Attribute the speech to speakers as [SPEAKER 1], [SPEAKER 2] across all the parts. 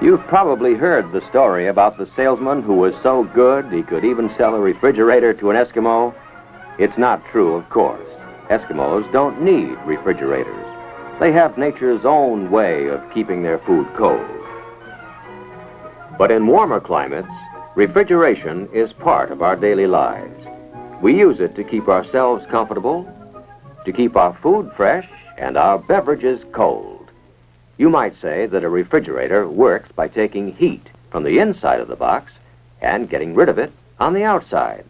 [SPEAKER 1] You've probably heard the story about the salesman who was so good he could even sell a refrigerator to an Eskimo. It's not true, of course. Eskimos don't need refrigerators. They have nature's own way of keeping their food cold. But in warmer climates, refrigeration is part of our daily lives. We use it to keep ourselves comfortable, to keep our food fresh, and our beverages cold. You might say that a refrigerator works by taking heat from the inside of the box and getting rid of it on the outside.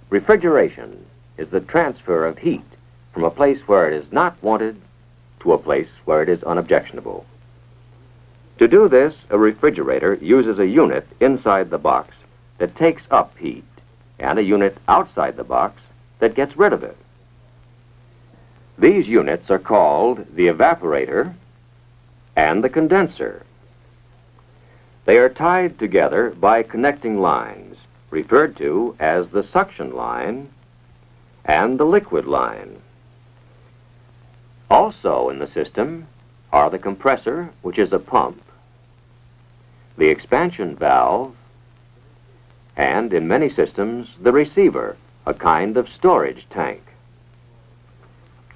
[SPEAKER 1] Refrigeration is the transfer of heat from a place where it is not wanted to a place where it is unobjectionable. To do this, a refrigerator uses a unit inside the box that takes up heat and a unit outside the box that gets rid of it. These units are called the evaporator and the condenser. They are tied together by connecting lines, referred to as the suction line and the liquid line. Also in the system are the compressor, which is a pump, the expansion valve, and in many systems, the receiver, a kind of storage tank.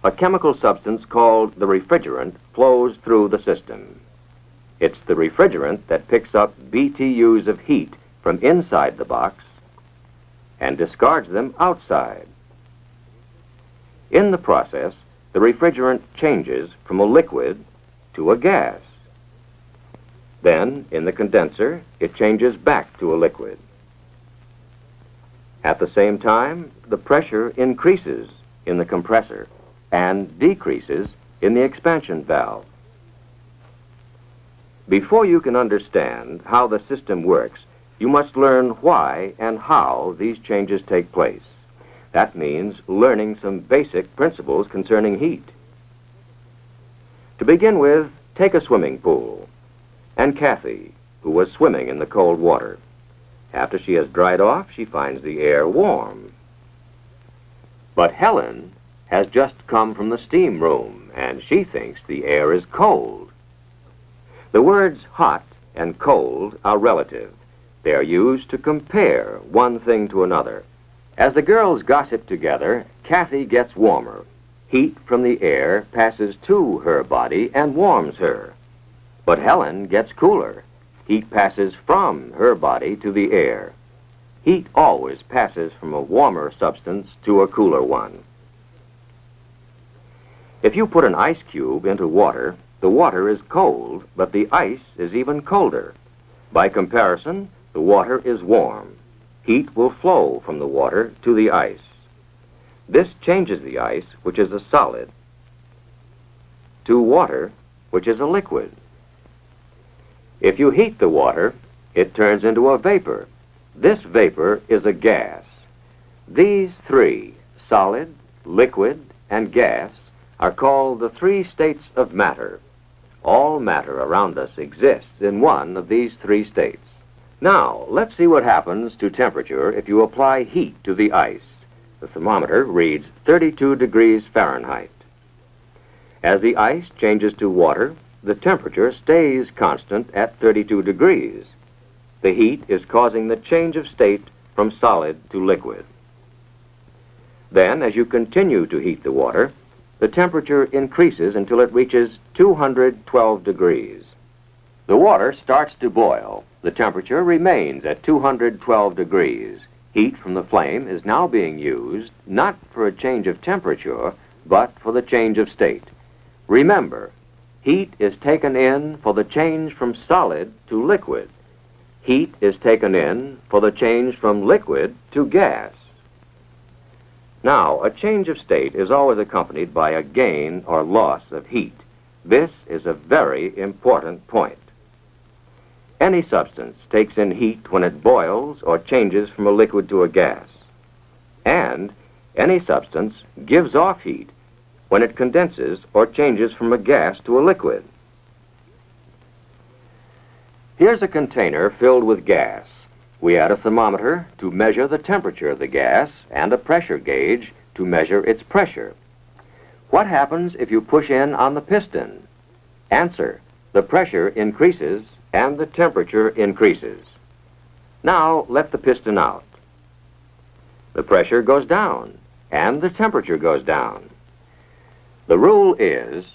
[SPEAKER 1] A chemical substance called the refrigerant flows through the system. It's the refrigerant that picks up BTUs of heat from inside the box and discards them outside. In the process, the refrigerant changes from a liquid to a gas. Then, in the condenser, it changes back to a liquid. At the same time, the pressure increases in the compressor and decreases in the expansion valve. Before you can understand how the system works, you must learn why and how these changes take place. That means learning some basic principles concerning heat. To begin with, take a swimming pool, and Kathy, who was swimming in the cold water. After she has dried off, she finds the air warm. But Helen has just come from the steam room, and she thinks the air is cold. The words hot and cold are relative. They are used to compare one thing to another. As the girls gossip together, Kathy gets warmer. Heat from the air passes to her body and warms her. But Helen gets cooler. Heat passes from her body to the air. Heat always passes from a warmer substance to a cooler one. If you put an ice cube into water, the water is cold, but the ice is even colder. By comparison, the water is warm. Heat will flow from the water to the ice. This changes the ice, which is a solid, to water, which is a liquid. If you heat the water, it turns into a vapor. This vapor is a gas. These three, solid, liquid, and gas, are called the three states of matter. All matter around us exists in one of these three states. Now, let's see what happens to temperature if you apply heat to the ice. The thermometer reads 32 degrees Fahrenheit. As the ice changes to water, the temperature stays constant at 32 degrees. The heat is causing the change of state from solid to liquid. Then, as you continue to heat the water, the temperature increases until it reaches 212 degrees. The water starts to boil. The temperature remains at 212 degrees. Heat from the flame is now being used not for a change of temperature, but for the change of state. Remember, heat is taken in for the change from solid to liquid. Heat is taken in for the change from liquid to gas. Now, a change of state is always accompanied by a gain or loss of heat. This is a very important point. Any substance takes in heat when it boils or changes from a liquid to a gas. And any substance gives off heat when it condenses or changes from a gas to a liquid. Here's a container filled with gas. We add a thermometer to measure the temperature of the gas and a pressure gauge to measure its pressure. What happens if you push in on the piston? Answer: the pressure increases and the temperature increases. Now let the piston out. The pressure goes down and the temperature goes down. The rule is,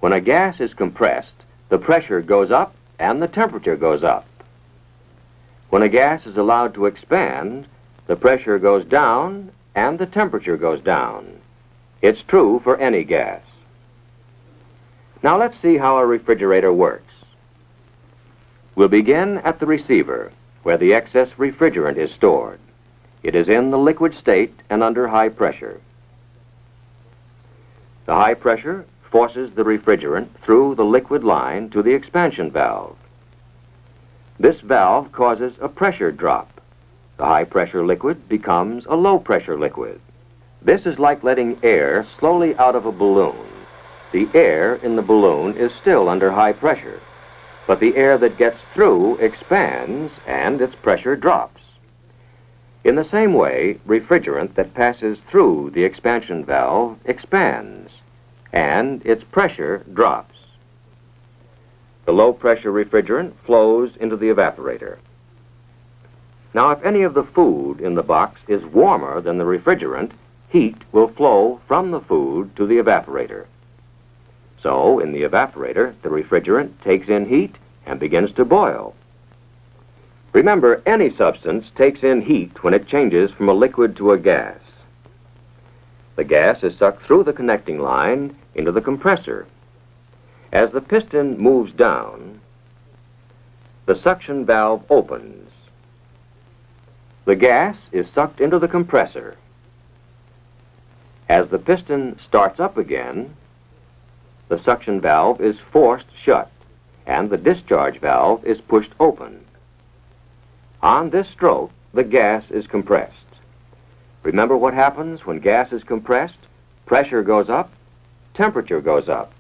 [SPEAKER 1] when a gas is compressed, the pressure goes up and the temperature goes up. When a gas is allowed to expand, the pressure goes down and the temperature goes down. It's true for any gas. Now let's see how a refrigerator works. We'll begin at the receiver, where the excess refrigerant is stored. It is in the liquid state and under high pressure. The high pressure forces the refrigerant through the liquid line to the expansion valve. This valve causes a pressure drop. The high-pressure liquid becomes a low-pressure liquid. This is like letting air slowly out of a balloon. The air in the balloon is still under high pressure, but the air that gets through expands and its pressure drops. In the same way, refrigerant that passes through the expansion valve expands, and its pressure drops. The low-pressure refrigerant flows into the evaporator. Now, if any of the food in the box is warmer than the refrigerant, heat will flow from the food to the evaporator. So, in the evaporator, the refrigerant takes in heat and begins to boil. Remember, any substance takes in heat when it changes from a liquid to a gas. The gas is sucked through the connecting line into the compressor. As the piston moves down, the suction valve opens. The gas is sucked into the compressor. As the piston starts up again, the suction valve is forced shut and the discharge valve is pushed open. On this stroke, the gas is compressed. Remember what happens when gas is compressed? Pressure goes up, temperature goes up.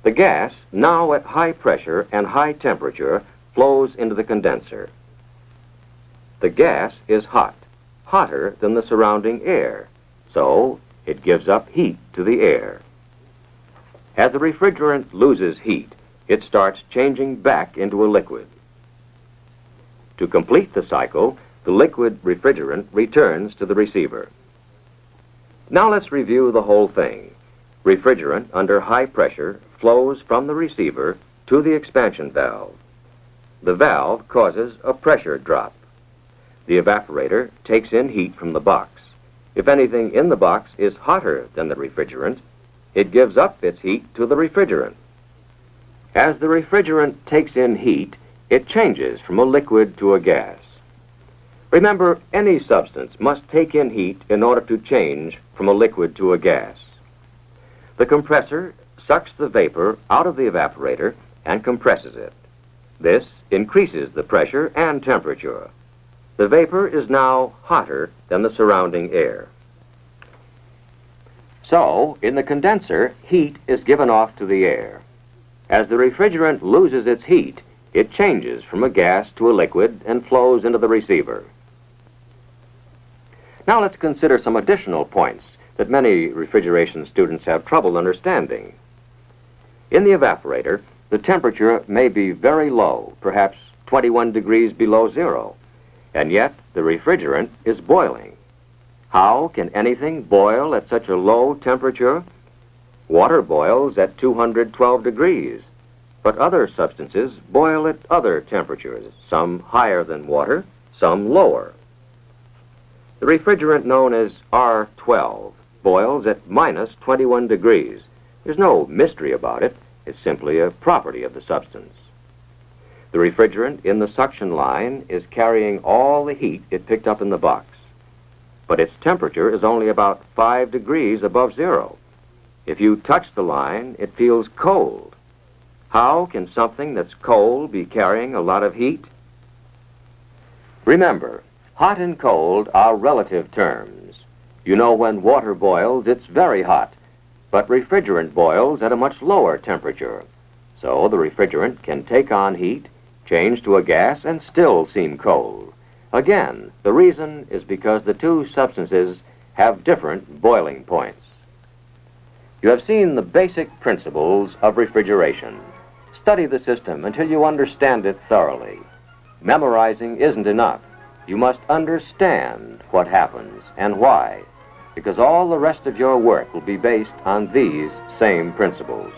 [SPEAKER 1] The gas, now at high pressure and high temperature, flows into the condenser. The gas is hot, hotter than the surrounding air, so it gives up heat to the air. As the refrigerant loses heat, it starts changing back into a liquid. To complete the cycle, the liquid refrigerant returns to the receiver. Now let's review the whole thing. Refrigerant under high pressure flows from the receiver to the expansion valve. The valve causes a pressure drop. The evaporator takes in heat from the box. If anything in the box is hotter than the refrigerant, it gives up its heat to the refrigerant. As the refrigerant takes in heat, it changes from a liquid to a gas. Remember, any substance must take in heat in order to change from a liquid to a gas. The compressor sucks the vapor out of the evaporator and compresses it. This increases the pressure and temperature. The vapor is now hotter than the surrounding air. So, in the condenser, heat is given off to the air. As the refrigerant loses its heat, it changes from a gas to a liquid and flows into the receiver. Now let's consider some additional points that many refrigeration students have trouble understanding. In the evaporator, the temperature may be very low, perhaps 21 degrees below zero, and yet the refrigerant is boiling. How can anything boil at such a low temperature? Water boils at 212 degrees, but other substances boil at other temperatures, some higher than water, some lower. The refrigerant known as R12 boils at minus 21 degrees. There's no mystery about it. It's simply a property of the substance. The refrigerant in the suction line is carrying all the heat it picked up in the box, but its temperature is only about 5 degrees above zero. If you touch the line, it feels cold. How can something that's cold be carrying a lot of heat? Remember, hot and cold are relative terms. You know, when water boils, it's very hot, but refrigerant boils at a much lower temperature. So the refrigerant can take on heat, Change to a gas and still seem cold. Again, the reason is because the two substances have different boiling points. You have seen the basic principles of refrigeration. Study the system until you understand it thoroughly. Memorizing isn't enough. You must understand what happens and why, because all the rest of your work will be based on these same principles.